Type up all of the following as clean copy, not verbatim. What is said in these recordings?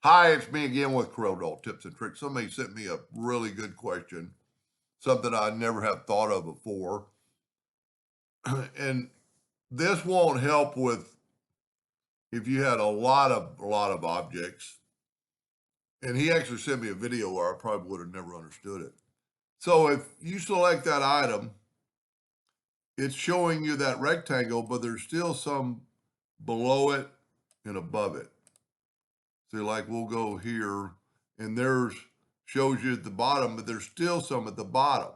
Hi, it's me again with Corel Tips and Tricks. Somebody sent me a really good question, something I never have thought of before. And this won't help with if you had a lot of objects. And he actually sent me a video where I probably would have never understood it. So if you select that item, it's showing you that rectangle, but there's still some below it and above it. So like we'll go here and there's shows you at the bottom, but there's still some at the bottom.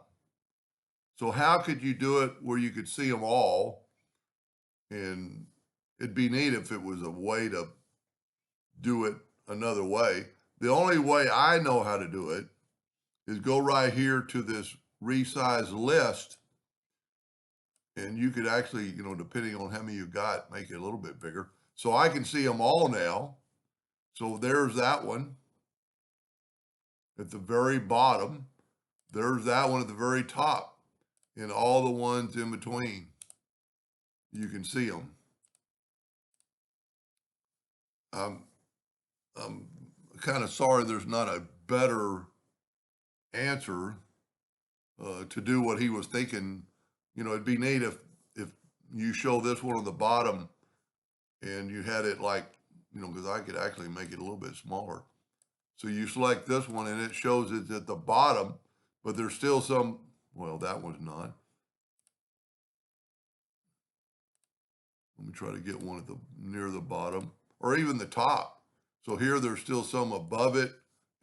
So how could you do it where you could see them all? And it'd be neat if it was a way to do it another way. The only way I know how to do it is go right here to this resize list. And you could actually, depending on how many you got, make it a little bit bigger. So I can see them all now. So there's that one at the very bottom. There's that one at the very top. And all the ones in between, you can see them. I'm kind of sorry there's not a better answer to do what he was thinking. It'd be neat if you show this one on the bottom and you had it like, because I could actually make it a little bit smaller. So you select this one and it shows it at the bottom, but there's still some, well, that one's not. Let me try to get one at the near the bottom or even the top. So here there's still some above it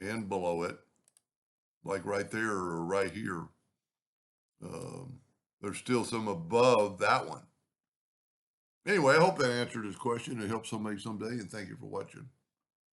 and below it, like right there or right here. There's still some above that one. Anyway, I hope that answered his question. It helped somebody someday, and thank you for watching.